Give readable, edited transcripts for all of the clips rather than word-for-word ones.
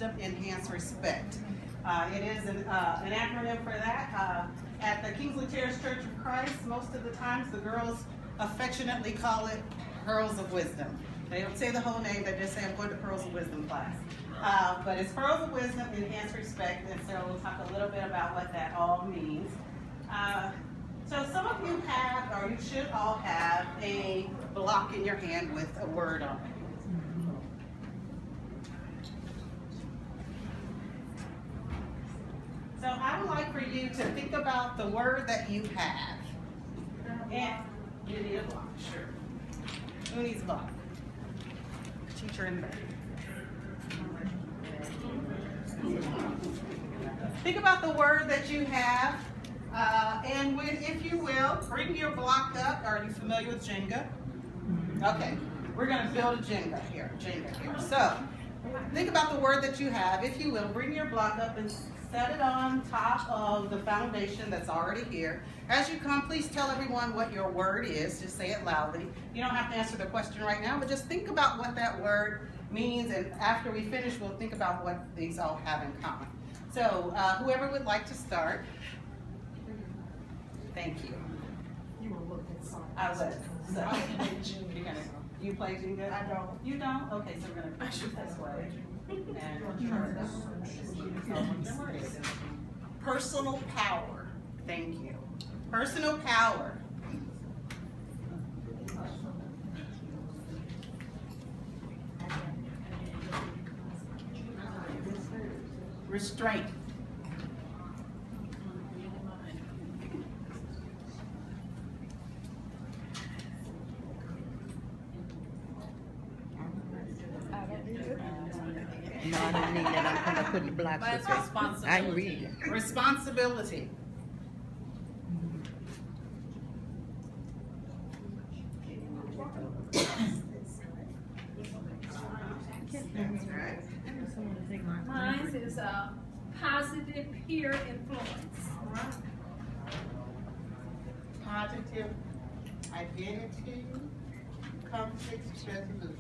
Enhance respect. It is an acronym for that. At the Kingsley Terrace Church of Christ, most of the times the girls affectionately call it Pearls of Wisdom. They don't say the whole name, they just say I'm going to Pearls of Wisdom class. But it's Pearls of Wisdom, Enhance Respect, and so we'll talk a little bit about what that all means. So some of you have, or you should all have, a block in your hand with a word on it. So I would like for you to think about the word that you have. And you need a block, sure. Who needs a block? Teacher in there. Think about the word that you have. And if you will, bring your block up. Are you familiar with Jenga? Okay, we're going to build a Jenga here. So, think about the word that you have. If you will, bring your block up and set it on top of the foundation that's already here. As you come, please tell everyone what your word is. Just say it loudly. You don't have to answer the question right now, but just think about what that word means, and after we finish, we'll think about what these all have in common. So, whoever would like to start. Thank you. You were looking at something. I was. So, you play Jenga? I don't. You don't? Okay, so we're going to push it this way. And turn this. Personal power. Thank you. Personal power. Restraint. No, I don't need that. I'm gonna put the blocks Mine's with it. responsibility. I can read it. Responsibility. That's right. Mine is a positive peer influence. Positive identity, conflict resolution.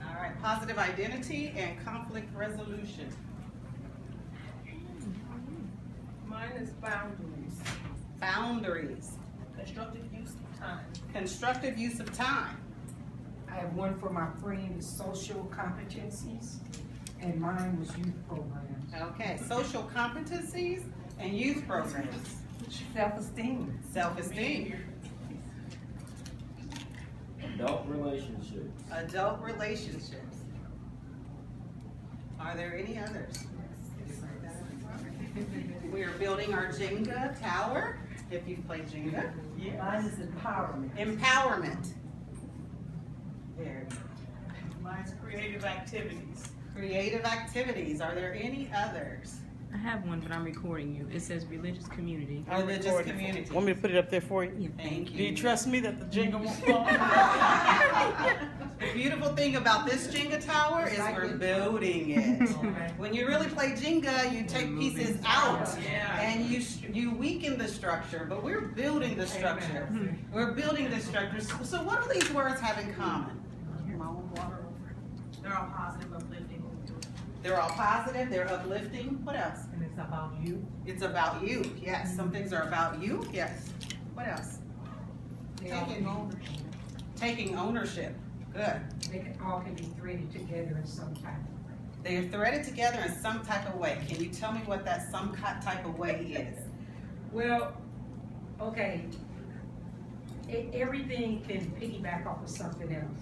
All right, positive identity and conflict resolution. Mine is boundaries. Boundaries. Constructive use of time. Constructive use of time. I have one for my friends, social competencies, and mine was youth programs. Okay, social competencies and youth programs. Self-esteem. Self-esteem. Adult relationships. Adult relationships. Are there any others? We are building our Jenga tower, if you've played Jenga. Yes. Mine is empowerment. Empowerment. There. Mine's creative activities. Creative activities. Are there any others? I have one, but I'm recording you. It says religious community. Religious community. Want me to put it up there for you? Thank Do you you. trust me that the jingle won't fall? The beautiful thing about this Jenga tower is we're building it. When you really play Jenga, you take pieces out and you weaken the structure, but we're building the structure. We're building the structure. So what do these words have in common? They're all positive, uplifting. They're all positive, they're uplifting. What else? And it's about you. It's about you. Yes, some things are about you. Yes. What else? Taking ownership. Taking ownership. Good. They all can be threaded together in some type of way. They are threaded together in some type of way. Can you tell me what that some type of way is? Well, okay, everything can piggyback off of something else.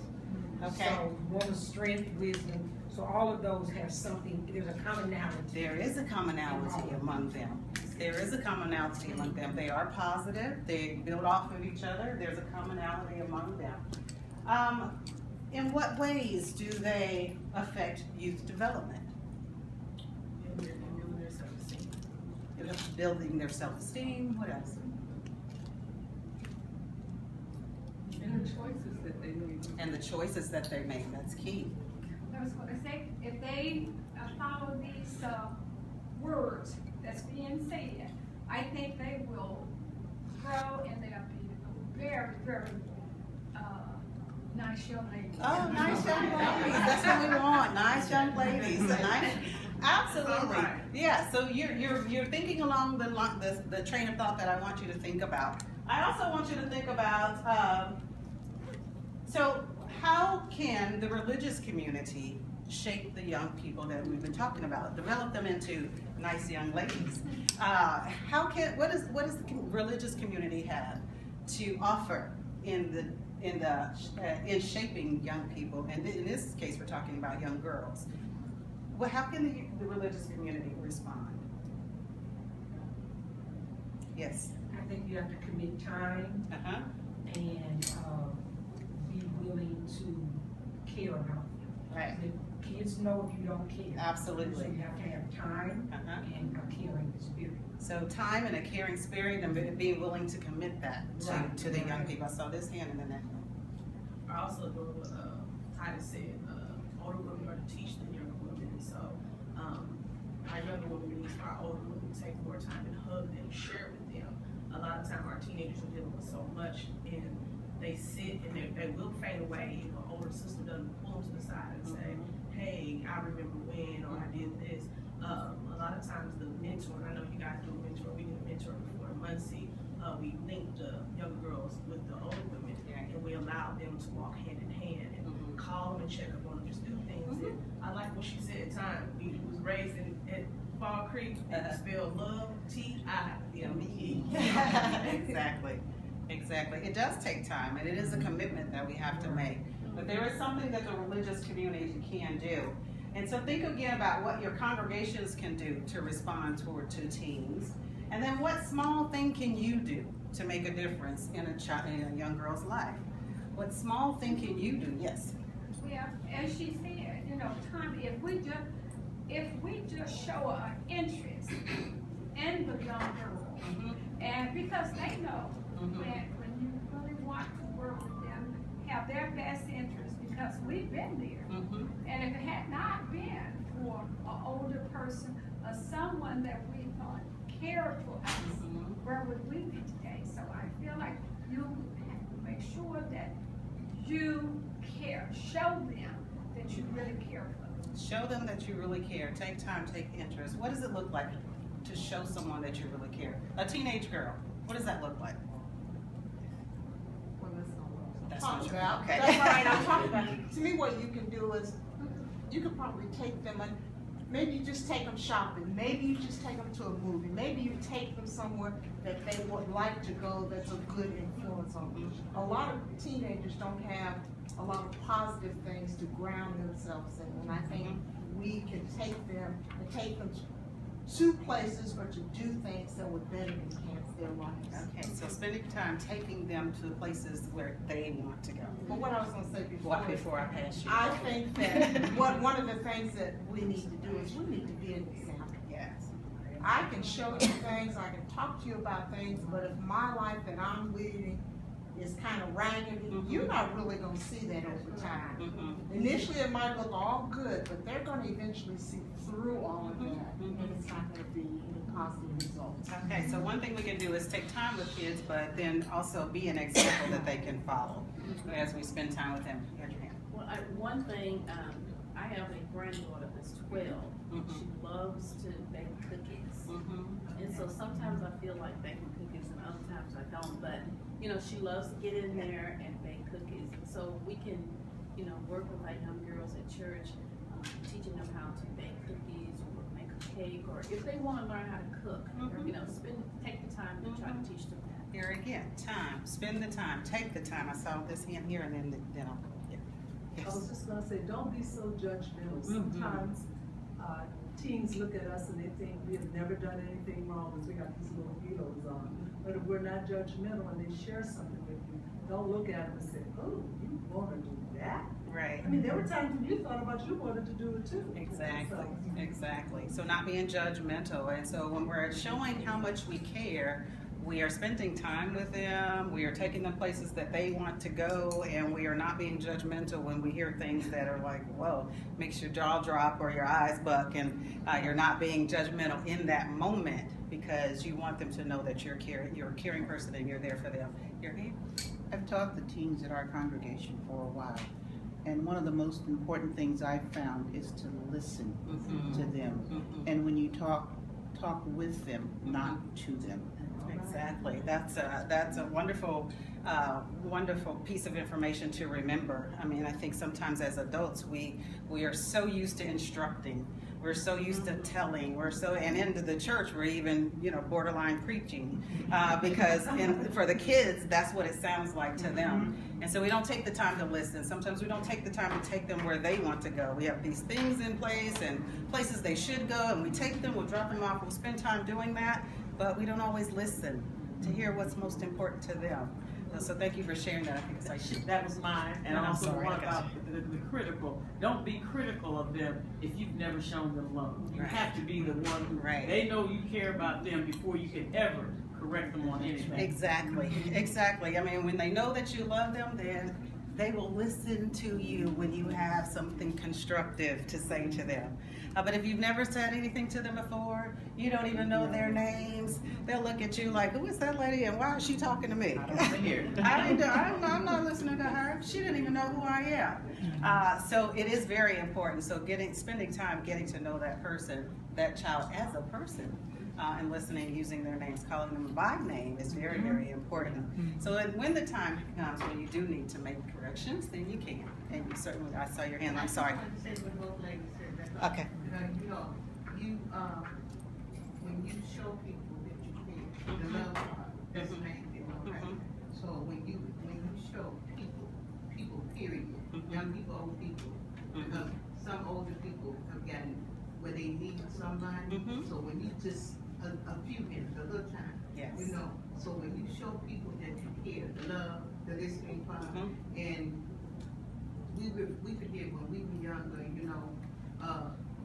Okay. So woman's strength, wisdom, so all of those have something, there's a commonality. There is a commonality among them. There is a commonality among them. They are positive. They build off of each other. There's a commonality among them. In what ways do they affect youth development? Building their self-esteem. What else? And the choices that they make. And the choices that they make. That's key. I was going to say, if they follow these words that's being said, I think they will grow and they'll be very, very nice young ladies. Oh, nice young ladies. That's what we want. Nice young ladies. Absolutely. All right. Yeah, so you're thinking along the train of thought that I want you to think about. I also want you to think about, so how can the religious community shape the young people that we've been talking about, develop them into nice young ladies? What does the religious community have to offer in shaping young people? And in this case, we're talking about young girls. Well, how can the religious community respond? Yes. I think you have to commit time Uh-huh. and be willing to care about them. Right. The kids know if you don't care. Absolutely. So you have to have time Uh-huh. and a caring spirit. So time and a caring spirit and being willing to commit that Right. to the young people. So this hand in the neck. I also go with Titus said, older women are to teach the younger women. So our younger women need our older women to take more time and hug them, share with them. A lot of time our teenagers are dealing with so much and they sit and they will fade away. If an older sister doesn't pull them to the side and say, hey, I remember when, or I did this. A lot of times the mentor, and I know you guys do a mentor, we did a mentor before in Muncie. We linked the young girls with the older women, and we allowed them to walk hand in hand and call them and check up on them, just do things. And I like what she said, time. We was raised at Fall Creek, and we spelled love, T-I-M-E. Exactly. Exactly. It does take time, and it is a commitment that we have to make. But there is something that the religious community can do. And so think again about what your congregations can do to respond to teens. And then what small thing can you do to make a difference in a young girl's life? What small thing can you do? Yes. Well, as she said, time, if we just show an interest in the young girl, and because they know when you really want to work with them, have their best interest, because we've been there. And if it had not been for an older person or someone that we thought cared for us, where would we be today? So I feel like you have to make sure that you care. Show them that you really care for them. Show them that you really care. Take time, take interest. What does it look like to show someone that you really care? A teenage girl, what does that look like? That's Talk what you're- about. okay. That's right, I'm talking about. To me, what you can do is, you could probably take them, and maybe you just take them shopping, maybe you just take them to a movie, maybe you take them somewhere that they would like to go that's a good influence on them. A lot of teenagers don't have a lot of positive things to ground themselves in, and I think we can take them and take them to places or to do things that would better enhance their lives. Okay, so spending time taking them to the places where they want to go. But what I was gonna say Before I pass you. I think that one of the things that we need to do is we need to be an example. Yes. I can show you things, I can talk to you about things, but if my life that I'm leading is kind of raggedy, you're not really gonna see that over time. Initially, it might look all good, but they're gonna eventually see through all of that, and it's not gonna be any positive results. Okay, so one thing we can do is take time with kids, but then also be an example that they can follow as we spend time with them. Raise your hand. Well, one thing, I have a granddaughter that's 12. She loves to bake cookies. And so sometimes I feel like baking cookies and other times I don't, but she loves to get in there and bake cookies. So we can, work with our young girls at church, teaching them how to bake cookies or make a cake, or if they want to learn how to cook, take the time to try to teach them that. Here again, time, spend the time, take the time. I saw this hand here and then I'll, yeah. I was Yes. just gonna say, don't be so judgmental. Sometimes teens look at us and they think we have never done anything wrong because we got these little heroes on. But if we're not judgmental and they share something with you, don't look at them and say, oh, you wanna do that? Right. I mean, there were times when you thought about you wanted to do it too. Exactly, So, exactly. So not being judgmental. And so when we're showing how much we care, we are spending time with them, we are taking them places that they want to go, and we are not being judgmental when we hear things that are like, whoa, makes your jaw drop or your eyes buck, and you're not being judgmental in that moment because you want them to know that you're a caring person and you're there for them. Your hand? I've taught the teens at our congregation for a while, And one of the most important things I've found is to listen to them. And when you talk with them, not to them. Exactly. That's a wonderful, wonderful piece of information to remember. I mean, I think sometimes as adults, we are so used to instructing. We're so used to telling. And into the church, we're even, borderline preaching, because for the kids, that's what it sounds like to them. And so we don't take the time to listen. Sometimes we don't take the time to take them where they want to go. We have these things in place and places they should go, and we take them, we'll drop them off, we'll spend time doing that, but we don't always listen to hear what's most important to them. So thank you for sharing that. I think it's like that was mine. And I'm also sorry, one I got about the critical. Don't be critical of them if you've never shown them love. You Right. have to be the one who they know you care about them before you can ever correct them on anything. Exactly. I mean, when they know that you love them, then they will listen to you when you have something constructive to say to them. But if you've never said anything to them before, you don't even know their names, they'll look at you like, who is that lady and why is she talking to me? I'm not listening to her. She didn't even know who I am. So it is very important. So spending time getting to know that person, that child as a person, and listening, using their names, calling them by name is very, very important. So when the time comes when you do need to make corrections, then you can. And you certainly, I saw your hand, I'm sorry. Okay. When you show people that you care, the love part, that's the main thing, okay? So when you show people, period, young people, old people, because some older people have gotten where they need somebody, so when you just, a few minutes, a little time, so when you show people that you care, the love, the listening part, and we forget when we were younger,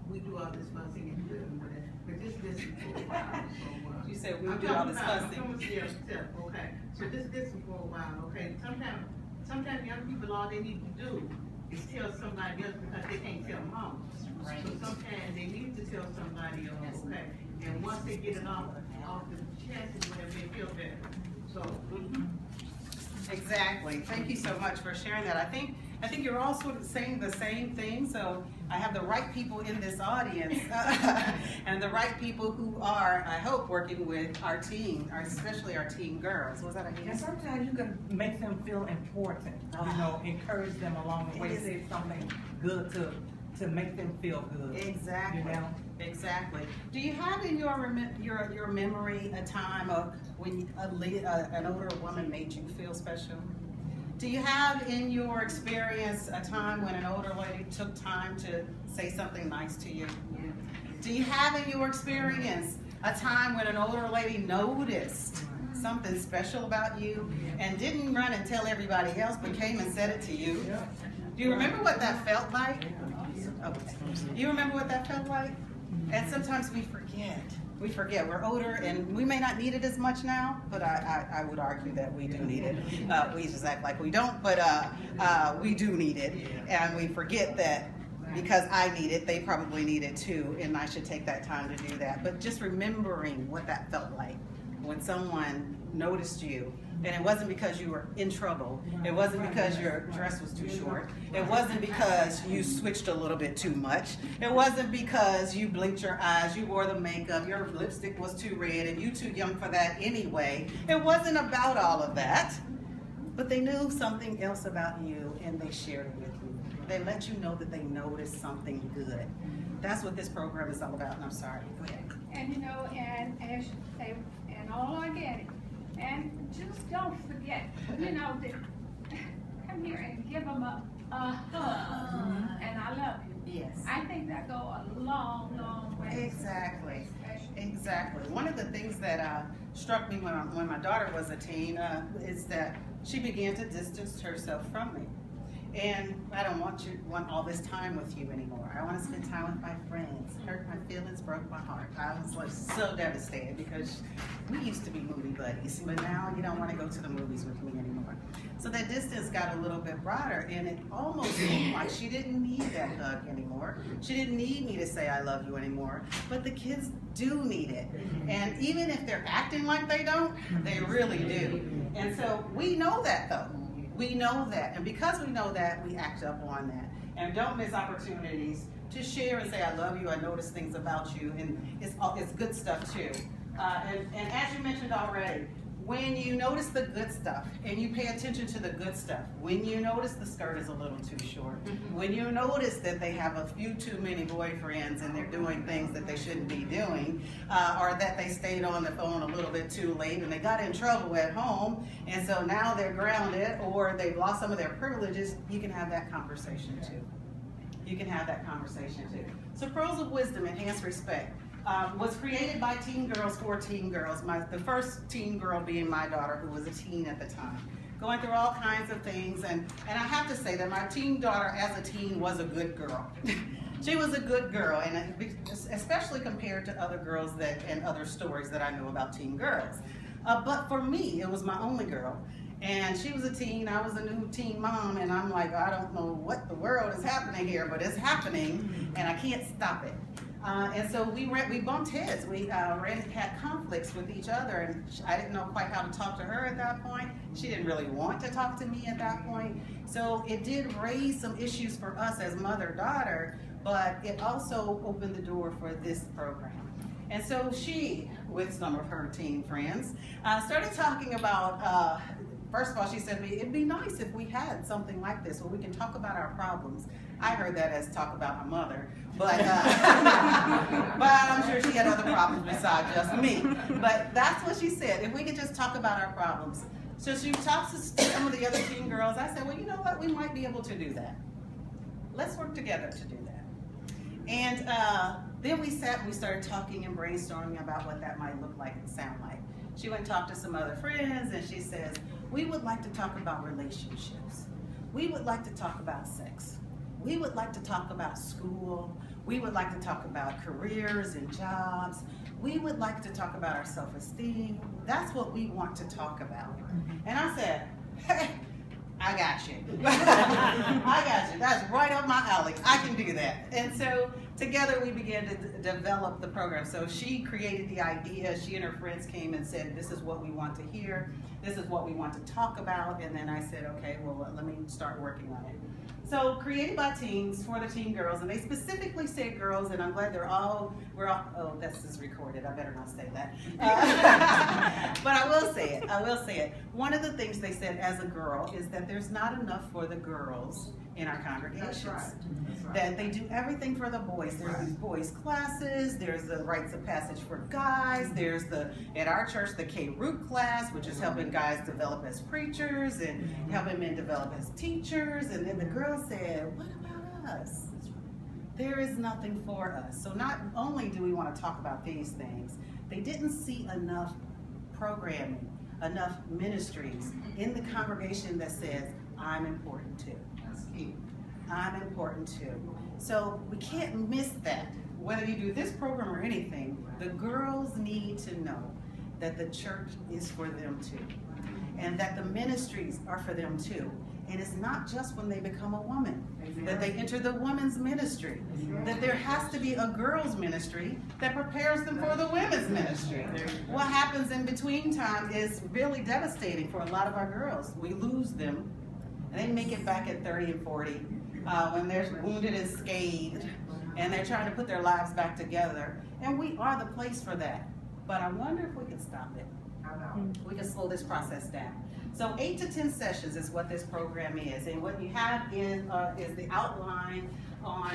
we do all this fussing and whatever, but just listen for a while. You said we do all this fussing. Okay, so just listen for a while, okay? Sometimes young people, all they need to do is tell somebody else because they can't tell mom. Right. So sometimes they need to tell somebody else, okay? And once they get it off the chest and whatever, they feel better. So. Exactly. Thank you so much for sharing that. I think you're all sort of saying the same thing. So I have the right people in this audience and the right people who are, I hope, working with our teen, especially our teen girls. Was that a And sometimes you can make them feel important, encourage them along the way, say something good to make them feel good. Exactly. Exactly. Do you have in your memory a time of when an older woman made you feel special? Do you have in your experience a time when an older lady took time to say something nice to you? Yeah. Do you have in your experience a time when an older lady noticed something special about you and didn't run and tell everybody else but came and said it to you? Do you remember what that felt like? Okay. You remember what that felt like? And sometimes we forget. We're older and we may not need it as much now, but I would argue that we do need it. We just act like we don't, but we do need it. And we forget that because I need it, they probably need it too, and I should take that time to do that. But just remembering what that felt like when someone noticed you, and it wasn't because you were in trouble, it wasn't because your dress was too short, it wasn't because you switched a little bit too much, it wasn't because you blinked your eyes, you wore the makeup, your lipstick was too red, and you too young for that anyway. It wasn't about all of that, but they knew something else about you, and they shared it with you. They let you know that they noticed something good. That's what this program is all about, and I'm sorry. Go ahead. And and as you say, and all organic. And just don't forget, to come here and give them a hug. And I love you. Yes. I think that go a long, long way. Exactly. Exactly. One of the things that struck me when my daughter was a teen is that she began to distance herself from me. And I don't want all this time with you anymore. I want to spend time with my friends. Hurt my feelings, broke my heart. I was like so devastated because we used to be movie buddies, but now you don't want to go to the movies with me anymore. So that distance got a little bit broader, and it almost seemed like she didn't need that hug anymore. She didn't need me to say I love you anymore, but the kids do need it. And even if they're acting like they don't, they really do. And so we know that though. We know that, and because we know that, we act up on that. And don't miss opportunities to share and say, I love you, I notice things about you, and it's good stuff too. And as you mentioned already, when you notice the good stuff and you pay attention to the good stuff, when you notice the skirt is a little too short, when you notice that they have a few too many boyfriends and they're doing things that they shouldn't be doing, or that they stayed on the phone a little bit too late and they got in trouble at home and so now they're grounded or they've lost some of their privileges, you can have that conversation too. You can have that conversation too. So Pearls of Wisdom, Enhanced Respect, was created by teen girls for teen girls. The first teen girl being my daughter, who was a teen at the time, going through all kinds of things. And I have to say that my teen daughter, as a teen, was a good girl. She was a good girl, and especially compared to other girls and other stories that I knew about teen girls. But for me, it was my only girl. And she was a teen, I was a new teen mom, and I'm like, I don't know what the world is happening here, but it's happening, and I can't stop it. And so we bumped heads. We had conflicts with each other, and I didn't know quite how to talk to her at that point. She didn't really want to talk to me at that point. So it did raise some issues for us as mother-daughter, but it also opened the door for this program. And so she, with some of her teen friends, started talking about, first of all, she said to me, it'd be nice if we had something like this where we can talk about our problems. I heard that as talk about my mother, but I'm sure she had other problems besides just me. But that's what she said, if we could just talk about our problems. So she talked to some of the other teen girls. I said, well, you know what, we might be able to do that. Let's work together to do that. And then we sat and we started talking and brainstorming about what that might look like and sound like. She went and talked to some other friends and she says, we would like to talk about relationships. We would like to talk about sex. We would like to talk about school. We would like to talk about careers and jobs. We would like to talk about our self-esteem. That's what we want to talk about. And I said, hey, I got you. I got you. That's right up my alley. I can do that. And so together we began to develop the program. So she created the idea. She and her friends came and said, this is what we want to hear. This is what we want to talk about. And then I said, okay, well, let me start working on it. So created by teens for the teen girls, and they specifically said girls, and I'm glad we're all, oh, this is recorded, I better not say that. But I will say it. One of the things they said as a girl is that there's not enough for the girls in our congregations. That's right. That they do everything for the boys. There's these boys classes, there's the rites of passage for guys, there's at our church, the K-Root class, which is helping guys develop as preachers and helping men develop as teachers. And then the girls said, what about us? There is nothing for us. So not only do we want to talk about these things, they didn't see enough programming, enough ministries in the congregation that says, I'm important too. I'm important too. So we can't miss that. Whether you do this program or anything, the girls need to know that the church is for them too. And that the ministries are for them too. And it's not just when they become a woman, that they enter the women's ministry, that there has to be a girls' ministry that prepares them for the women's ministry. What happens in between time is really devastating for a lot of our girls. We lose them, and they make it back at 30 and 40 when they're wounded and scathed, and they're trying to put their lives back together. And we are the place for that. But I wonder if we can stop it. We can slow this process down. So 8 to 10 sessions is what this program is. And what you have is the outline on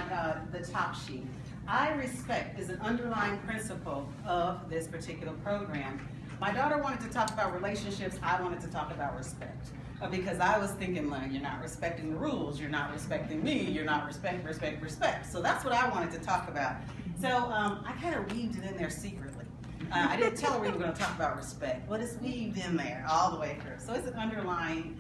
the top sheet. I respect is an underlying principle of this particular program. My daughter wanted to talk about relationships. I wanted to talk about respect. Because I was thinking, like, you're not respecting the rules, you're not respecting me, you're not respect. So that's what I wanted to talk about. So I kind of weaved it in there secretly. I didn't tell her we were going to talk about respect, but it's weaved in there all the way through. So it's an underlying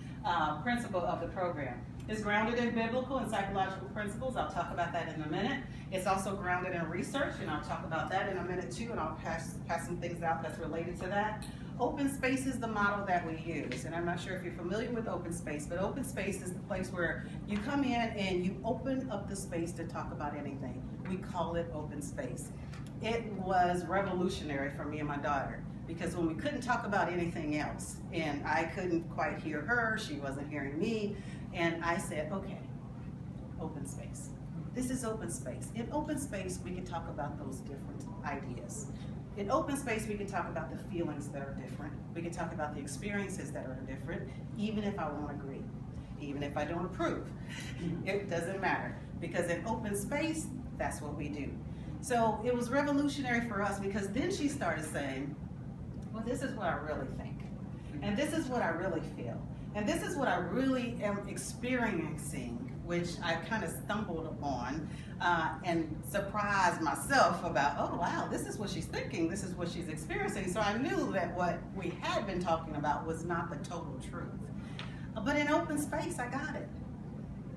principle of the program. It's grounded in biblical and psychological principles. I'll talk about that in a minute. It's also grounded in research, and I'll talk about that in a minute too, and I'll pass some things out that's related to that. Open space is the model that we use, and I'm not sure if you're familiar with open space, but open space is the place where you come in and you open up the space to talk about anything. We call it open space. It was revolutionary for me and my daughter. Because when we couldn't talk about anything else, and I couldn't quite hear her, she wasn't hearing me, and I said, okay, open space. This is open space. In open space, we can talk about those different ideas. In open space, we can talk about the feelings that are different. We can talk about the experiences that are different, even if I won't agree, even if I don't approve. It doesn't matter, because in open space, that's what we do. So it was revolutionary for us, because then she started saying, well, this is what I really think, and this is what I really feel, and this is what I really am experiencing, which I kind of stumbled upon and surprised myself about, oh wow, this is what she's thinking, this is what she's experiencing. So I knew that what we had been talking about was not the total truth. But in open space, I got it.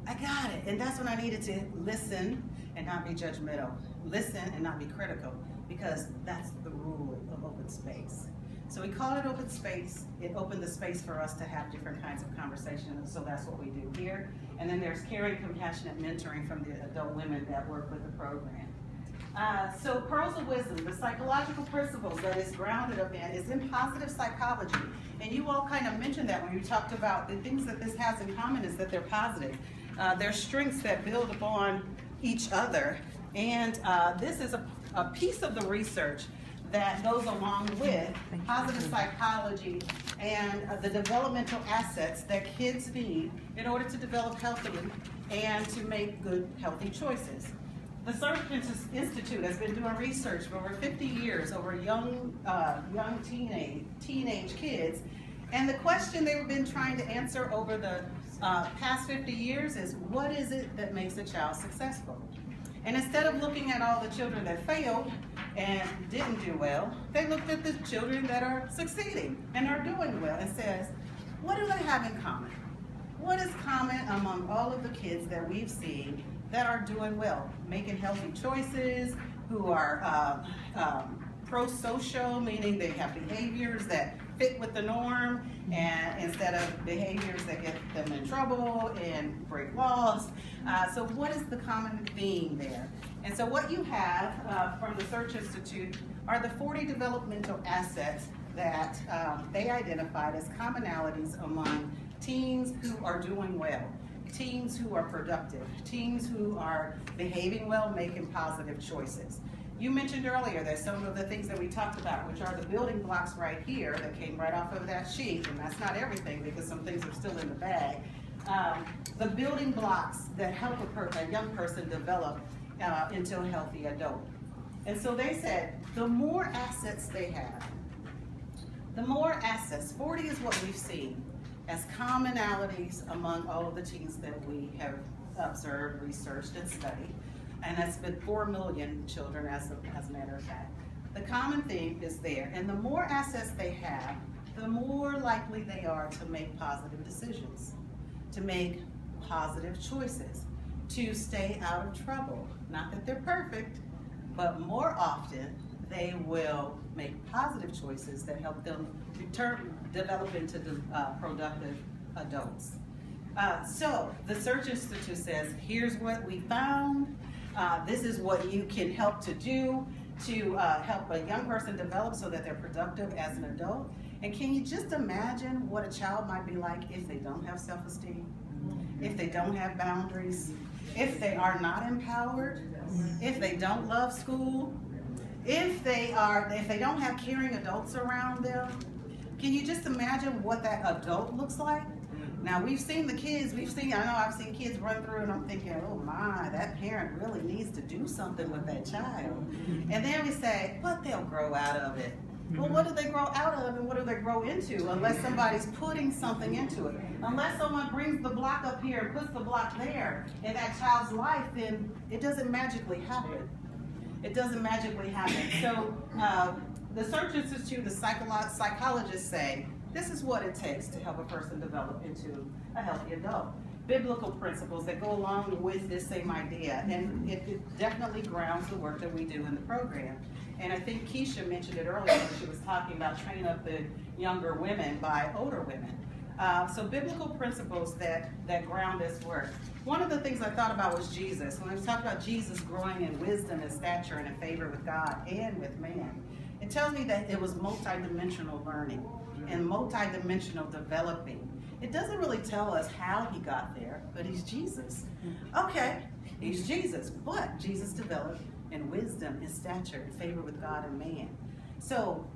I got it. And that's when I needed to listen and not be judgmental. Listen and not be critical, because that's the rule of open space. So we called it open space. It opened the space for us to have different kinds of conversations. So that's what we do here. And then there's caring, compassionate mentoring from the adult women that work with the program. So Pearls of Wisdom, the psychological principles that it's grounded up in is in positive psychology. And you all kind of mentioned that when you talked about the things that this has in common is that they're positive. They're strengths that build upon each other. And this is a piece of the research that goes along with positive psychology and the developmental assets that kids need in order to develop healthily and to make good, healthy choices. The Search Institute has been doing research for over 50 years over young teenage kids, and the question they've been trying to answer over the past 50 years is, what is it that makes a child successful? And instead of looking at all the children that failed and didn't do well, they looked at the children that are succeeding and are doing well and says, what do they have in common? What is common among all of the kids that we've seen that are doing well, making healthy choices, who are pro-social, meaning they have behaviors that fit with the norm, and instead of behaviors that get them in trouble and break laws. So what is the common theme there? And so what you have from the Search Institute are the 40 developmental assets that they identified as commonalities among teens who are doing well, teens who are productive, teens who are behaving well, making positive choices. You mentioned earlier that some of the things that we talked about, which are the building blocks right here that came right off of that sheet, and that's not everything because some things are still in the bag, the building blocks that help a young person develop into a healthy adult. And so they said, the more assets they have, the more assets, 40 is what we've seen as commonalities among all of the teens that we have observed, researched, and studied. And that's been 4 million children as a matter of fact. The common theme is there, and the more assets they have, the more likely they are to make positive decisions, to make positive choices, to stay out of trouble. Not that they're perfect, but more often they will make positive choices that help them develop into productive adults. So the Search Institute says, here's what we found. This is what you can help to do to help a young person develop so that they're productive as an adult. And can you just imagine what a child might be like if they don't have self-esteem, if they don't have boundaries, if they are not empowered, if they don't love school, if they don't have caring adults around them? Can you just imagine what that adult looks like? Now we've seen the kids, I know I've seen kids run through and I'm thinking, oh my, that parent really needs to do something with that child. And then we say, but they'll grow out of it. Well, what do they grow out of and what do they grow into unless somebody's putting something into it? Unless someone brings the block up here and puts the block there in that child's life, then it doesn't magically happen. It doesn't magically happen. So the Search Institute, the psychologists say, this is what it takes to help a person develop into a healthy adult. Biblical principles that go along with this same idea, and it definitely grounds the work that we do in the program. And I think Keisha mentioned it earlier when she was talking about training up the younger women by older women. So biblical principles that ground this work. One of the things I thought about was Jesus. When I was talking about Jesus growing in wisdom and stature and in favor with God and with man. it tells me that it was multidimensional learning and multidimensional developing. It doesn't really tell us how he got there, but he's Jesus. Okay, he's Jesus, but Jesus developed in wisdom, in stature, in favor with God and man. So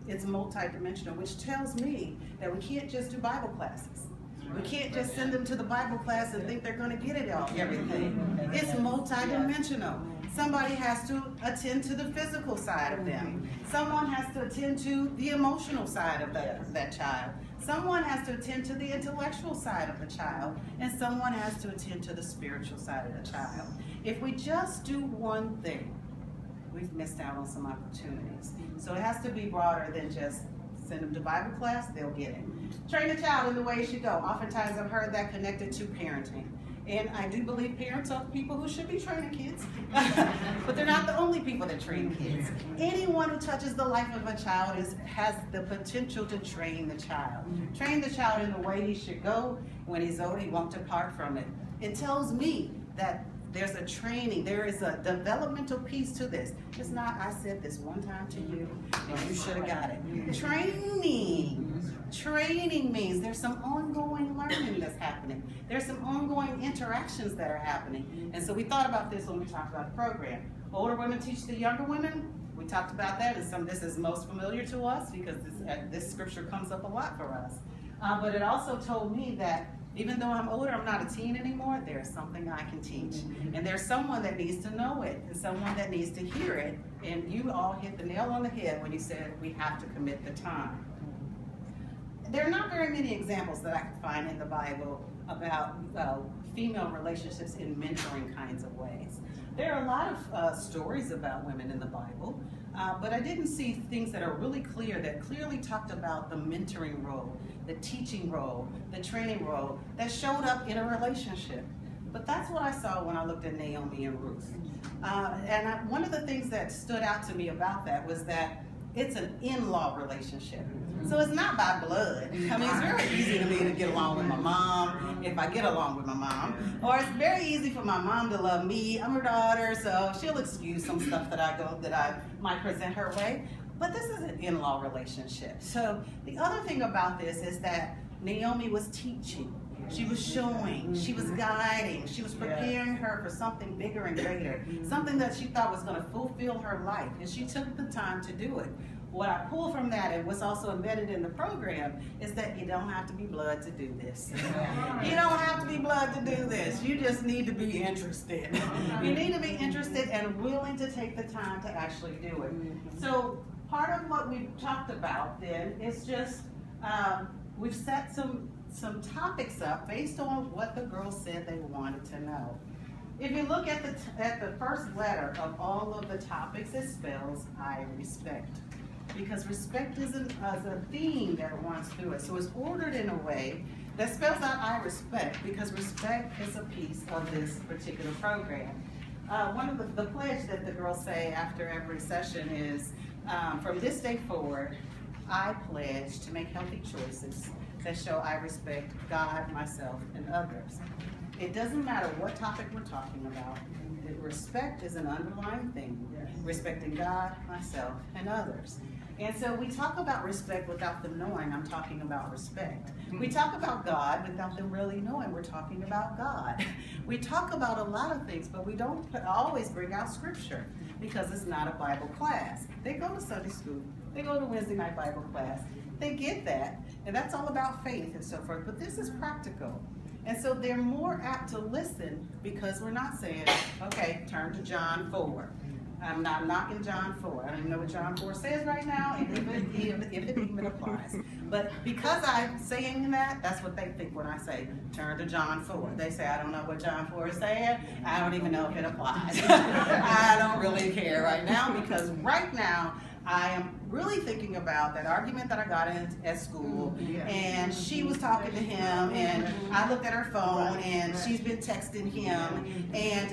it's multidimensional, which tells me that we can't just do Bible classes. We can't just send them to the Bible class and think they're going to get it all, everything. It's multidimensional. Somebody has to attend to the physical side of them. Someone has to attend to the emotional side of that child. Someone has to attend to the intellectual side of the child, and someone has to attend to the spiritual side of the child. If we just do one thing, we've missed out on some opportunities. So it has to be broader than just send them to Bible class, they'll get it. Train a child in the way it should go. Oftentimes I've heard that connected to parenting. And I do believe parents are people who should be training kids. But they're not the only people that train kids. Anyone who touches the life of a child has the potential to train the child. Train the child in the way he should go. When he's old, he won't depart from it. It tells me that there's a training, there is a developmental piece to this. It's not, I said this one time to you, and you should have got it. Training means there's some ongoing learning that's happening. There's some ongoing interactions that are happening. And so we thought about this when we talked about the program. Older women teach the younger women. We talked about that, and this is most familiar to us because this scripture comes up a lot for us. But it also told me that even though I'm older, I'm not a teen anymore, there's something I can teach. And there's someone that needs to know it, and someone that needs to hear it. And you all hit the nail on the head when you said we have to commit the time. There are not very many examples that I can find in the Bible about female relationships in mentoring kinds of ways. There are a lot of stories about women in the Bible, but I didn't see things that are really clear, that clearly talked about the mentoring role, the teaching role, the training role that showed up in a relationship. But that's what I saw when I looked at Naomi and Ruth. One of the things that stood out to me about that was that it's an in-law relationship. So it's not by blood. I mean, it's very easy to me to get along with my mom, if I get along with my mom. Or it's very easy for my mom to love me. I'm her daughter, so she'll excuse some stuff that I might present her way. But this is an in-law relationship. So the other thing about this is that Naomi was teaching. She was showing, she was guiding, she was preparing her for something bigger and greater, something that she thought was going to fulfill her life, and she took the time to do it. What I pull from that, and what's also embedded in the program, is that you don't have to be blood to do this. You don't have to be blood to do this. You just need to be interested. You need to be interested and willing to take the time to actually do it. So part of what we've talked about then is just, we've set some topics up based on what the girls said they wanted to know. If you look at the first letter of all of the topics, it spells I respect. Because respect is a theme that runs through it. So it's ordered in a way that spells out I respect, because respect is a piece of this particular program. One of the pledge that the girls say after every session is, from this day forward, I pledge to make healthy choices that show I respect God, myself, and others. It doesn't matter what topic we're talking about. Respect is an underlying thing. Respecting God, myself, and others. And so we talk about respect without them knowing I'm talking about respect. We talk about God without them really knowing we're talking about God. We talk about a lot of things, but we don't always bring out scripture because it's not a Bible class. They go to Sunday school. They go to Wednesday night Bible class. They get that, and that's all about faith and so forth, but this is practical. And so they're more apt to listen because we're not saying, okay, turn to John 4. I'm not knocking John 4. I don't even know what John 4 says right now, if it even applies. But because I'm saying that, that's what they think when I say, turn to John 4. They say, I don't know what John 4 is saying. I don't even know if it applies. I don't really care right now, because right now, I am really thinking about that argument that I got in at school, and she was talking to him, and I looked at her phone, and she's been texting him, and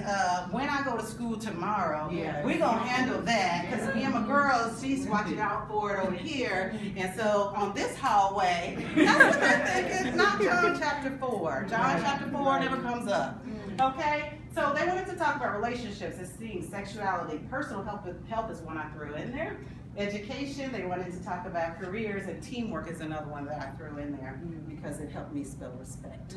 when I go to school tomorrow, we're going to handle that, because me and my girls, she's watching out for it over here, and so on this hallway, that's what they're thinking, not John chapter 4. John chapter 4 never comes up, okay? So they wanted to talk about relationships, esteem, sexuality, personal health is one I threw in there. Education, they wanted to talk about careers, and teamwork is another one that I threw in there because it helped me spell respect.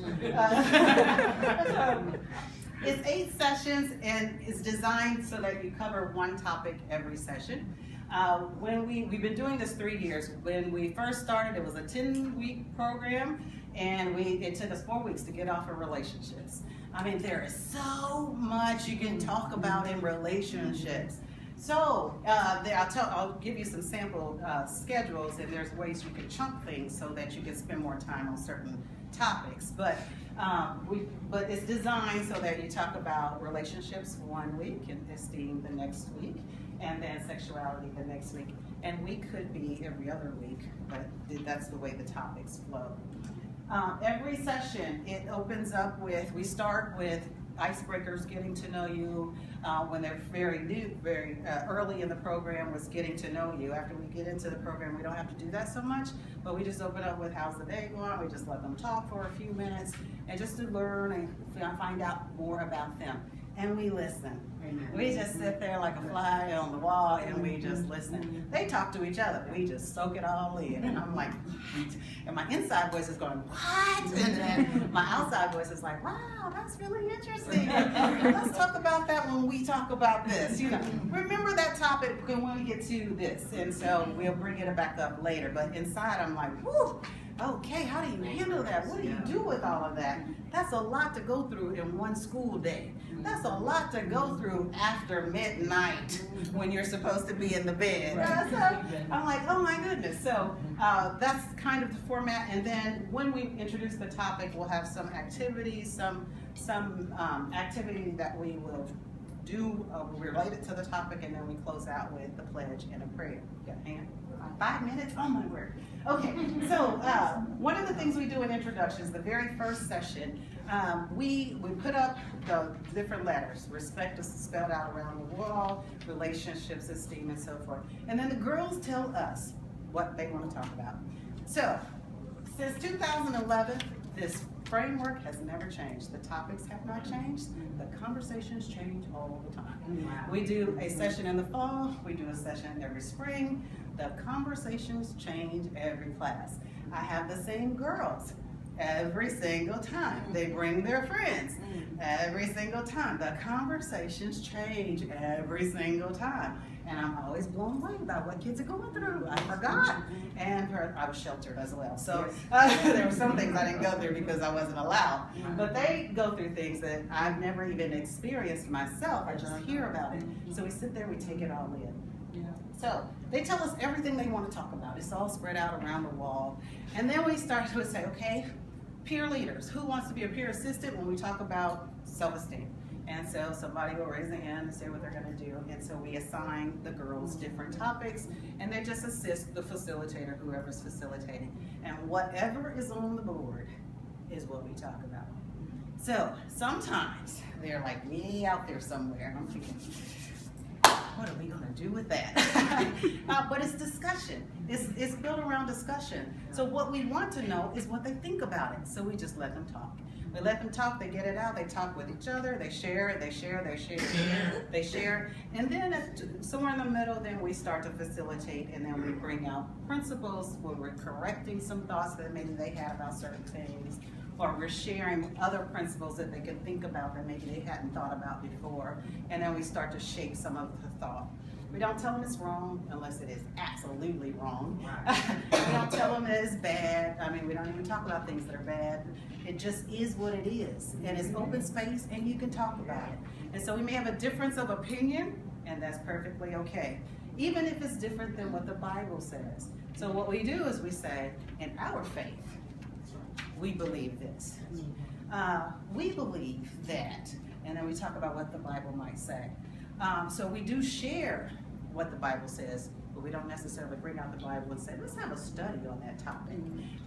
It's 8 sessions and it's designed so that you cover one topic every session. We've been doing this 3 years. When we first started, it was a 10-week program, and it took us 4 weeks to get off of relationships. I mean, there is so much you can talk about in relationships. So I'll give you some sample schedules, and there's ways you can chunk things so that you can spend more time on certain topics. But it's designed so that you talk about relationships 1 week, and esteem the next week, and then sexuality the next week. And we could be every other week, but that's the way the topics flow. Every session, it opens up with, we start with icebreakers, getting to know you. When they're very new, very early in the program, was getting to know you. After we get into the program, we don't have to do that so much, but we just open up with how's the day going. We just let them talk for a few minutes, and just to learn and find out more about them. And we listen. We just sit there like a fly on the wall, and we just listen. They talk to each other. We just soak it all in. And I'm like, what? And my inside voice is going, what? And then my outside voice is like, wow, that's really interesting. Let's talk about that when we talk about this. You know, remember that topic when we get to this. And so we'll bring it back up later. But inside, I'm like, whew. Okay, how do you handle that? What do you do with all of that? That's a lot to go through in one school day. That's a lot to go through after midnight when you're supposed to be in the bed. So I'm like, oh my goodness. So that's kind of the format. And then when we introduce the topic, we'll have some activities, some activity that we will do related to the topic, and then we close out with the pledge and a prayer. Got a hand? 5 minutes? Oh my word. Okay, so one of the things we do in introductions, the very first session, we put up the different letters. Respect is spelled out around the wall, relationships, esteem, and so forth. And then the girls tell us what they want to talk about. So, since 2011, this framework has never changed. The topics have not changed. The conversations change all the time. We do a session in the fall. We do a session every spring. The conversations change every class. I have the same girls every single time. They bring their friends every single time. The conversations change every single time. And I'm always blown away about what kids are going through. I forgot. And I was sheltered as well. So there were some things I didn't go through because I wasn't allowed. But they go through things that I've never even experienced myself. I just hear about it. So we sit there, we take it all in. So they tell us everything they want to talk about. It's all spread out around the wall. And then we start to say, okay, peer leaders. Who wants to be a peer assistant when we talk about self-esteem? And so somebody will raise their hand and say what they're going to do. And so we assign the girls different topics, and they just assist the facilitator, whoever's facilitating. And whatever is on the board is what we talk about. So sometimes they're like way out there somewhere. I'm thinking, what are we going to do with that? But it's discussion. It's built around discussion. So what we want to know is what they think about it. So we just let them talk. We let them talk, they get it out, they talk with each other, they share, they share. And then somewhere in the middle, then we start to facilitate, and then we bring out principles where we're correcting some thoughts that maybe they had about certain things, or we're sharing other principles that they can think about that maybe they hadn't thought about before. And then we start to shape some of the thought. We don't tell them it's wrong unless it is absolutely wrong. We don't tell them that it's bad. I mean, we don't even talk about things that are bad. It just is what it is. And it's open space, and you can talk about it. And so we may have a difference of opinion, and that's perfectly okay, even if it's different than what the Bible says. So what we do is we say, in our faith, we believe this. We believe that. And then we talk about what the Bible might say. So we do share what the Bible says, but we don't necessarily bring out the Bible and say, let's have a study on that topic.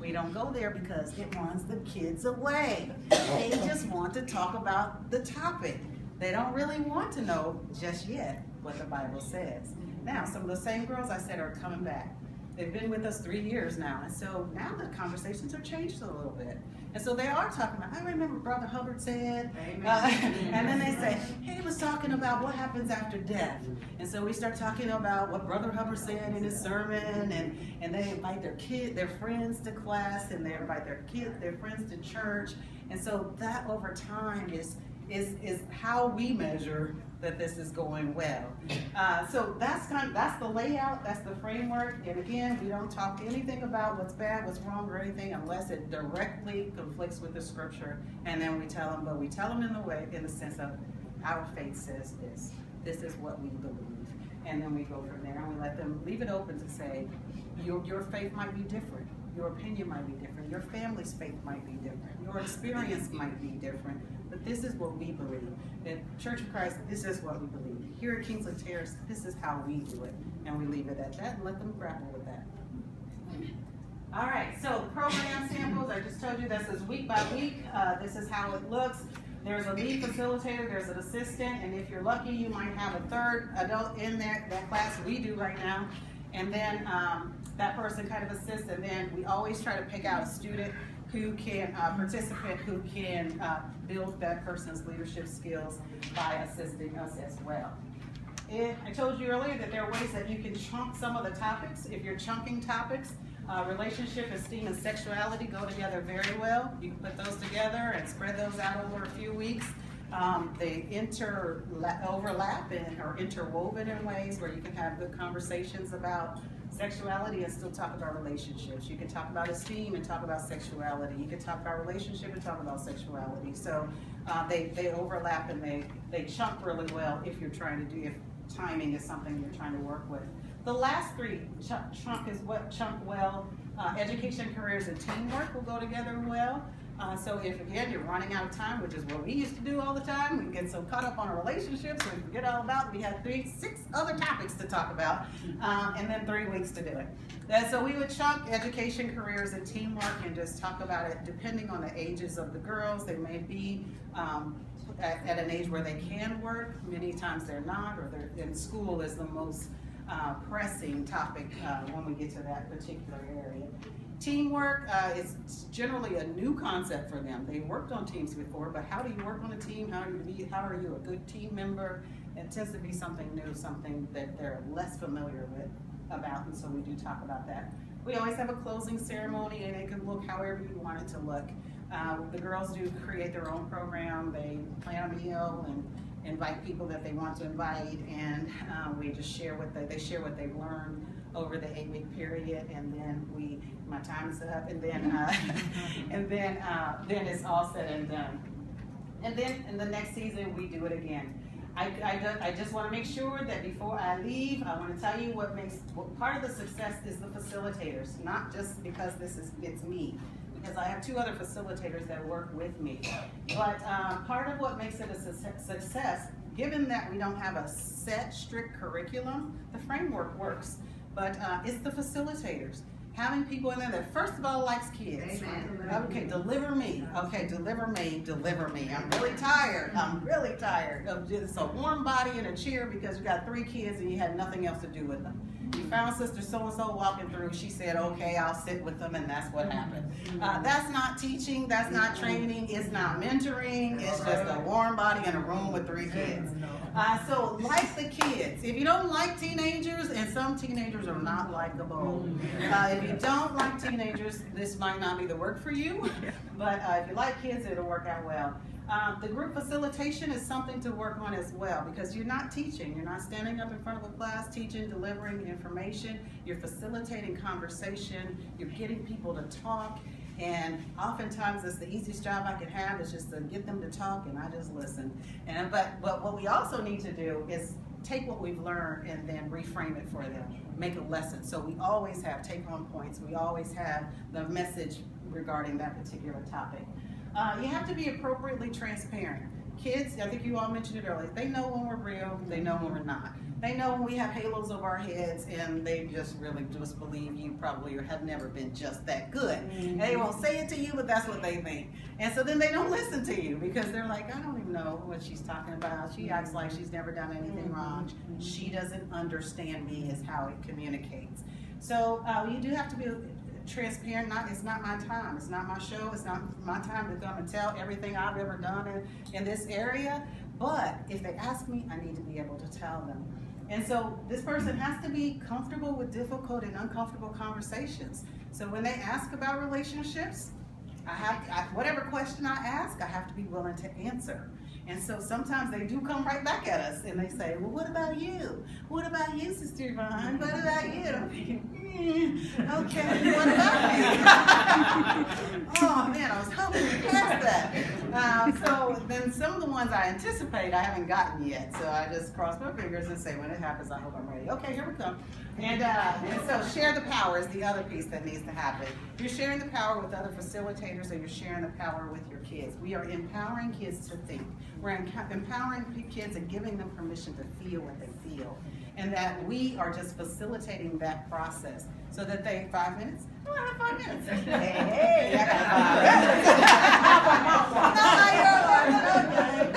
We don't go there because it runs the kids away. They just want to talk about the topic. They don't really want to know just yet what the Bible says. Now, some of the same girls I said are coming back. They've been with us 3 years now, and so now the conversations have changed a little bit. And so they are talking about, I remember Brother Hubbard said, and then they say, hey, he was talking about what happens after death. And so we start talking about what Brother Hubbard said in his sermon, and they invite their friends to class, and they invite their friends to church. And so that over time is how we measure that this is going well. So that's the layout, that's the framework. And again, we don't talk anything about what's bad, what's wrong, or anything unless it directly conflicts with the scripture. And then we tell them, but we tell them in the sense of our faith says this. This is what we believe. And then we go from there, and we let them leave it open to say, your faith might be different. Your opinion might be different. Your family's faith might be different. Your experience might be different. But this is what we believe. At Church of Christ, this is what we believe. Here at Kingsland Terrace, this is how we do it. And we leave it at that and let them grapple with that. All right, so the program samples, I just told you this is week by week. This is how it looks. There's a lead facilitator, there's an assistant, and if you're lucky, you might have a third adult in that class. We do right now. And then that person kind of assists, and then we always try to pick out a student who can, participant who can build that person's leadership skills by assisting us as well. I told you earlier that there are ways that you can chunk some of the topics. If you're chunking topics, relationship, esteem, and sexuality go together very well. You can put those together and spread those out over a few weeks. They overlap and are interwoven in ways where you can have good conversations about sexuality and still talk about relationships. You can talk about esteem and talk about sexuality. You can talk about relationship and talk about sexuality. So they overlap and they chunk really well if you're trying to do, if timing is something you're trying to work with. The last three chunk well. Education, careers, and teamwork will go together well. So if, again, you're running out of time, which is what we used to do all the time, we get so caught up on our relationships, we forget all about it. We had 6 other topics to talk about, and then 3 weeks to do it. So we would chunk education, careers, and teamwork and just talk about it depending on the ages of the girls. They may be at an age where they can work. Many times they're not, or they're in school is the most pressing topic when we get to that particular area. Teamwork is generally a new concept for them. They've worked on teams before, but how do you work on a team? How are you a good team member? It tends to be something new, something that they're less familiar with about, and so we do talk about that. We always have a closing ceremony, and it can look however you want it to look. The girls do create their own program. They plan a meal and invite people that they want to invite, and we just share what they share what they've learned over the 8-week period, and then my time is up, and then then it's all said and done. And then in the next season we do it again. I just want to make sure that before I leave, I want to tell you what part of the success is the facilitators, not just because it's me. Because I have 2 other facilitators that work with me. But part of what makes it a success, given that we don't have a set, strict curriculum, the framework works. But it's the facilitators. Having people in there that first of all likes kids. Amen. Okay, deliver me. Okay, deliver me. I'm really tired. Of just a warm body in a chair because you got 3 kids and you had nothing else to do with them. You found sister so-and-so walking through, she said, okay, I'll sit with them, and that's what happened. That's not teaching, that's not training, it's not mentoring, it's just a warm body in a room with 3 kids. So like the kids, if you don't like teenagers, and some teenagers are not likable, if you don't like teenagers, this might not be the work for you, but if you like kids, it'll work out well. The group facilitation is something to work on as well, because you're not teaching. You're not standing up in front of a class teaching, delivering information. You're facilitating conversation. You're getting people to talk. And oftentimes it's the easiest job I can have is just to get them to talk and I just listen. But what we also need to do is take what we've learned and then reframe it for them, make a lesson. So we always have take-home points. We always have the message regarding that particular topic. You have to be appropriately transparent. Kids, I think you all mentioned it earlier, they know when we're real, they know when we're not. They know when we have halos over our heads and they just really just believe you probably have never been just that good. And they won't say it to you, but that's what they think. And so then they don't listen to you because they're like, I don't even know what she's talking about. She acts like she's never done anything wrong. She doesn't understand me is how it communicates. So you do have to be transparent. It's not my time. It's not my show. It's not my time to come and tell everything I've ever done in this area. But if they ask me, I need to be able to tell them. And so this person has to be comfortable with difficult and uncomfortable conversations. So when they ask about relationships, whatever question I ask, I have to be willing to answer. And so sometimes they do come right back at us and they say, well, what about you? What about you, Sister Yvonne? What about you? And I'm thinking, okay, what about you? Oh man, I was hoping to pass that. So then some of the ones I anticipate I haven't gotten yet. So I just cross my fingers and say, when it happens, I hope I'm ready. Okay, here we come. And so share the power is the other piece that needs to happen. You're sharing the power with other facilitators, and you're sharing the power with your kids. We are empowering kids to think. We're empowering kids and giving them permission to feel what they feel. And that we are just facilitating that process so that they, 5 minutes? Oh, I have 5 minutes. Hey, I got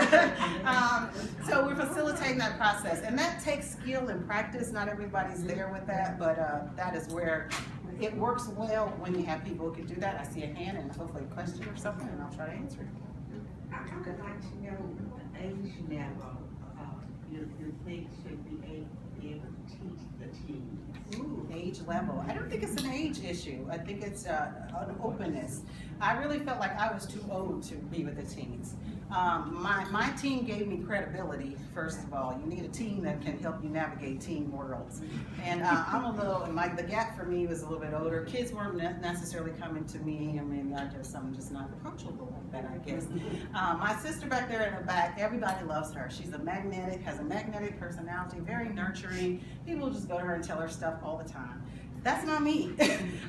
5 minutes. So we're facilitating that process. And that takes skill and practice. Not everybody's there with that, but that is where it works well when you have people who can do that. I see a hand and hopefully a question or something, and I'll try to answer it. I would like to know the age level you think should be able to teach the teens. Ooh, age level. I don't think it's an age issue. I think it's an openness. I really felt like I was too old to be with the teens. My team gave me credibility, first of all. You need a team that can help you navigate teen worlds. And I'm a little, and the gap for me was a little bit older. Kids weren't necessarily coming to me. I mean, I'm just not approachable like that, I guess. My sister back there in the back, everybody loves her. She's has a magnetic personality, very nurturing. People just go to her and tell her stuff all the time. That's not me.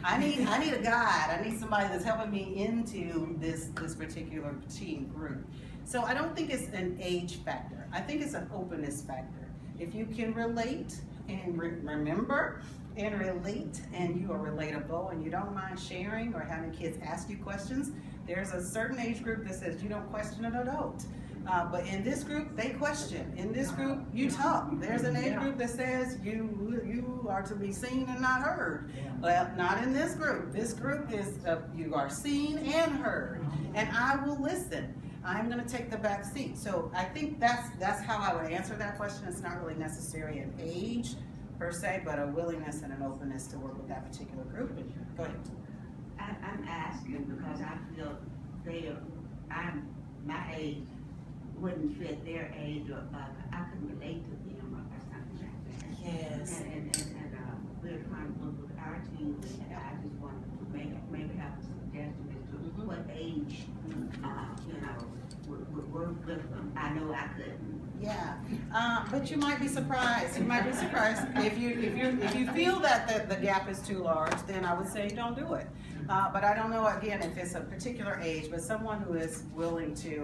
I need a guide. I need somebody that's helping me into this particular teen group. So I don't think it's an age factor. I think it's an openness factor. If you can relate and remember and relate, and you are relatable and you don't mind sharing or having kids ask you questions, there's a certain age group that says you don't question an adult. But in this group, they question. In this group, you talk. There's an age group that says you are to be seen and not heard. Well, not in this group. This group is you are seen and heard, and I will listen. I'm going to take the back seat. So I think that's how I would answer that question. It's not really necessarily an age per se, but a willingness and an openness to work with that particular group. Go ahead. I'm asking because I feel my age wouldn't fit their age, or I couldn't relate to them or something like that. Yes. And we're trying to look with our team, and I just wanted to maybe have a suggestion as to what age, would work with them. I know I couldn't. Yeah, but you might be surprised. You might be surprised if you feel that the gap is too large. Then I would say don't do it. But I don't know again if it's a particular age, but someone who is willing to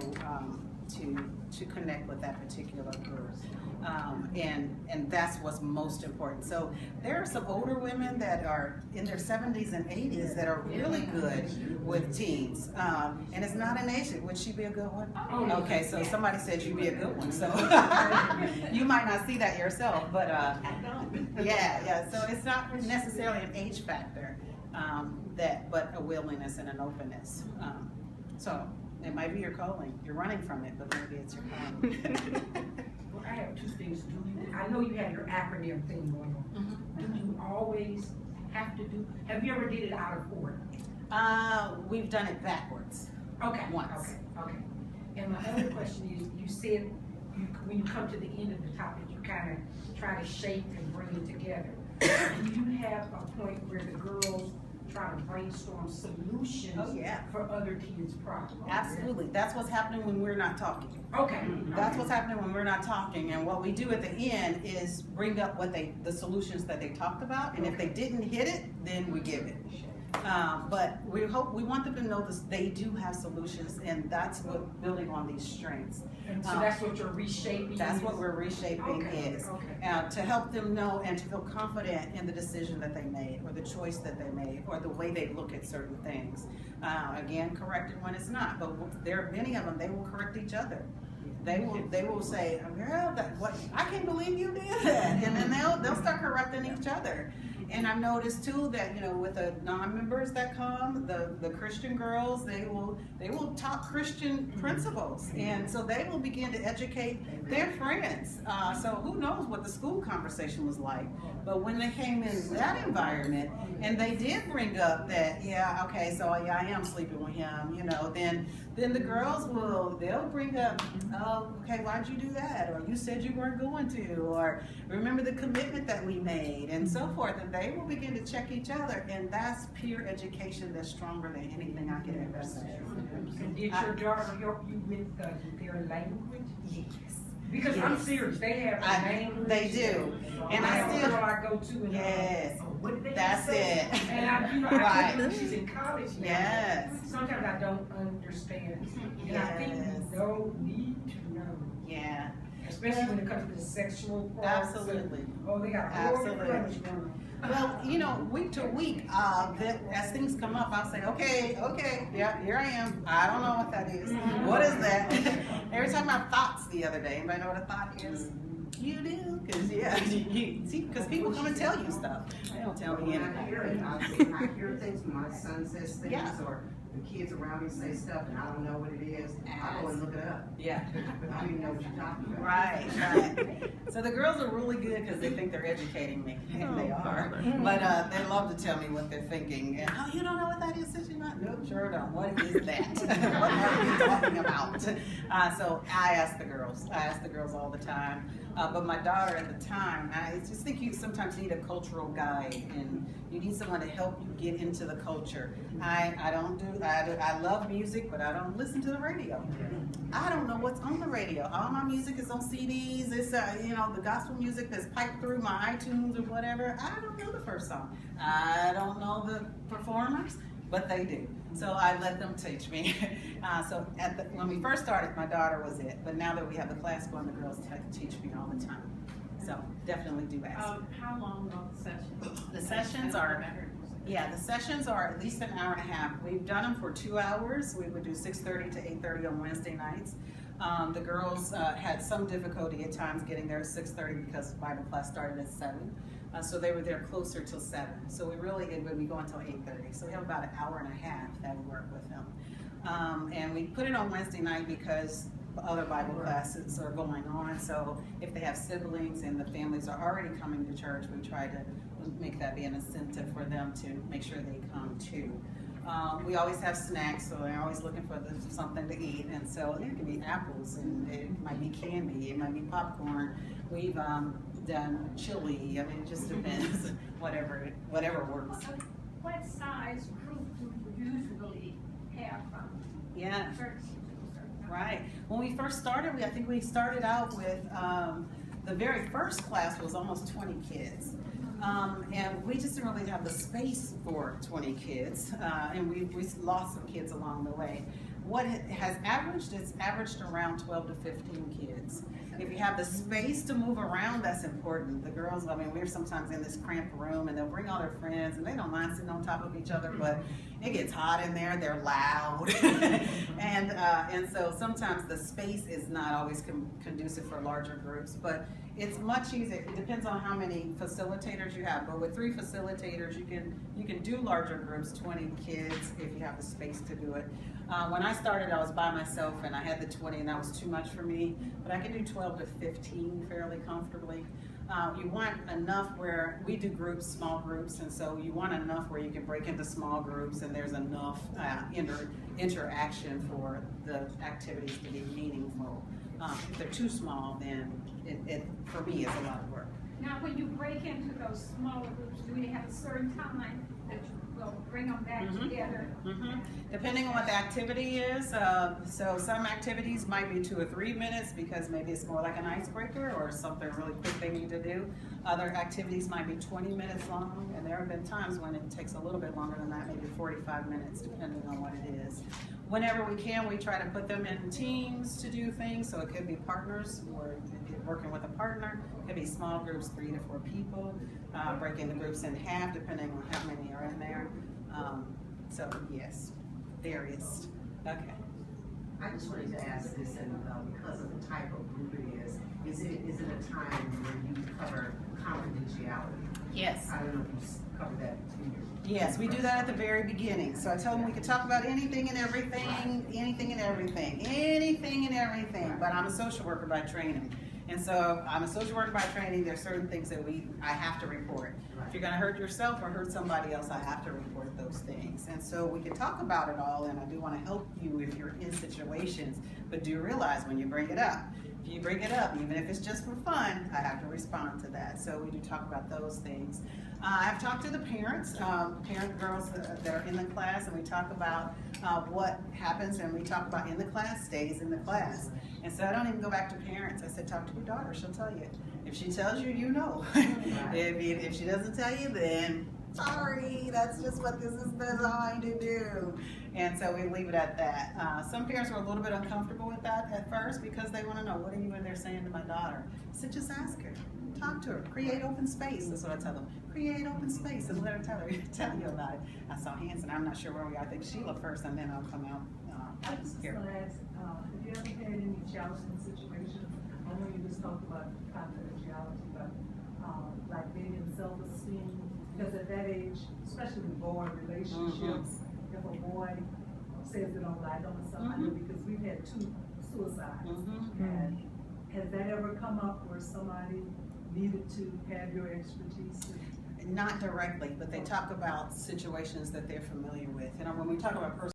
connect with that particular group. And that's what's most important. So there are some older women that are in their 70s and 80s that are really good with teens. And it's not an age. Would she be a good one? Okay, so somebody said you'd be a good one. So you might not see that yourself, but yeah. So it's not necessarily an age factor, but a willingness and an openness. So it might be your calling. You're running from it, but maybe it's your calling. Well, I have two things. I know you have your acronym thing going on. Do you always have you ever did it out of order? We've done it backwards. Okay. Once. Okay. And my other question is, you said when you come to the end of the topic, you kind of try to shape and bring it together. Do you have a point where the girls try to brainstorm solutions for other kids' problems? Absolutely. That's what's happening when we're not talking. Okay. That's what's happening when we're not talking. And what we do at the end is bring up the solutions that they talked about. And if they didn't hit it, then we give it. But we want them to know they do have solutions, and that's what building on these strengths. And so that's what you're reshaping? That's what we're reshaping is. To help them know and to feel confident in the decision that they made, or the choice that they made, or the way they look at certain things. Again, correct it when it's not, but there are many of them, they will correct each other. They will say, girl, I can't believe you did that. And then they'll start correcting each other. And I've noticed too that, you know, with the non-members that come, the Christian girls, they will talk Christian principles. And so they will begin to educate their friends. So who knows what the school conversation was like. But when they came in that environment and they did bring up that, yeah, okay, so yeah, I am sleeping with him, you know, then the girls they'll bring up, oh, okay, why'd you do that? Or you said you weren't going to, or remember the commitment that we made, and so forth. And they will begin to check each other, and that's peer education that's stronger than anything I could ever say. And did your daughter help you with their language? Yes. Because Yes. I'm serious, they have a language. They do. And I I have a still, girl I go to and yes, what did they that's say? it. And I Right. couldn't, she's in college now. Yes. Sometimes I don't understand. And I think Yes. we don't need to know. Yeah. Especially when it comes to the sexual part. Absolutely. Oh, they got a whole Absolutely. language going on. Well, you know, week to week, as things come up, I'll say, okay, yeah, here I am. I don't know what that is. What is that? Every time I thoughts the other day, anybody know what a thought is? You do, because because people come and tell you stuff. They don't tell me anything. I hear things, my son says things, Yeah. or the kids around me say stuff, and I don't know what it is. I go and look it up. Yeah. I don't even know what you're talking about. Right. So the girls are really good because they think they're educating me, and they are. But they love to tell me what they're thinking. And, oh, you don't know what that is, since you're not? Nope, sure don't. What is that? What are you talking about? So I ask the girls. I ask the girls all the time. But my daughter at the time, I just think you sometimes need a cultural guide, and you need someone to help you get into the culture. I love music, but I don't listen to the radio. I don't know what's on the radio. All my music is on CDs. It's the gospel music that's piped through my iTunes or whatever. I don't know the first song. I don't know the performers, but they do. So I let them teach me. When we first started, my daughter was it. But now that we have the class going, the girls teach me all the time. So definitely do ask. How long are the sessions? The sessions are, the sessions are at least an hour and a half. We've done them for 2 hours. We would do 6:30 to 8:30 on Wednesday nights. The girls had some difficulty at times getting there at 6:30 because Bible class started at 7. So they were there closer till 7. So we really did when we go until 8:30. So we have about an hour and a half that we work with them. And we put it on Wednesday night because other Bible classes are going on. So if they have siblings and the families are already coming to church, we try to make that be an incentive for them to make sure they come too. We always have snacks, so they're always looking for something to eat. And so it can be apples, and it might be candy, it might be popcorn. We've done chili. I mean, it just depends. whatever works. What size group do you usually have? Yeah. Right. When we first started, I think we started out with the very first class was almost 20 kids. And we just didn't really have the space for 20 kids, and we lost some kids along the way. What it has averaged, it's averaged around 12 to 15 kids. If you have the space to move around, that's important. The girls, I mean, we're sometimes in this cramped room, and they'll bring all their friends, and they don't mind sitting on top of each other, but it gets hot in there, they're loud. and so sometimes the space is not always conducive for larger groups, but it's much easier. It depends on how many facilitators you have, but with 3 facilitators, you can do larger groups, 20 kids, if you have the space to do it. When I started, I was by myself, and I had the 20, and that was too much for me, but I could do 12 to 15 fairly comfortably. You want enough where we do groups, small groups, and so you want enough where you can break into small groups, and there's enough interaction for the activities to be meaningful. If they're too small, then it for me, is a lot of work. Now, when you break into those smaller groups, do you have a certain time that you will bring them back together? Depending on what the activity is. So some activities might be 2 or 3 minutes because maybe it's more like an icebreaker or something really quick they need to do. Other activities might be 20 minutes long, and there have been times when it takes a little bit longer than that, maybe 45 minutes, depending on what it is. Whenever we can, we try to put them in teams to do things, so it could be partners or working with a partner. It could be small groups, 3 to 4 people, breaking the groups in half depending on how many are in there. So yes, various. Okay. I just wanted to ask this, and because of the type of group it is it a time where you cover confidentiality? Yes. I don't know if you covered that in your. Yes, we do that at the very beginning. So I tell them we can talk about anything and everything, anything and everything, anything and everything. But I'm a social worker by training. And so I'm a social worker by training. There's certain things that I have to report. If you're gonna hurt yourself or hurt somebody else, I have to report those things. And so we can talk about it all, and I do wanna help you if you're in situations, but do realize when you bring it up, if you bring it up, even if it's just for fun, I have to respond to that. So we do talk about those things. I've talked to the parents, girls that are in the class, and we talk about what happens, and we talk about in the class, stays in the class. And so I don't even go back to parents. I said, talk to your daughter, she'll tell you. If she tells you, you know. If she doesn't tell you, then sorry, that's just what this is designed to do. And so we leave it at that. Some parents were a little bit uncomfortable with that at first because they want to know, what are you in there saying to my daughter? I said, just ask her, talk to her, create open space. That's what I tell them. Create open space and let her tell you about it. I saw hands, and I'm not sure where we are. I think Sheila first, and then I'll come out I just here. want to ask, have you ever had any challenging situations? I know you just talked about confidentiality, but like maybe in self-esteem, because at that age, especially with boy relationships, if a boy says they don't like on somebody, because we've had 2 suicides, and has that ever come up where somebody needed to have your expertise? Not directly, but they talk about situations that they're familiar with. And when we talk about personal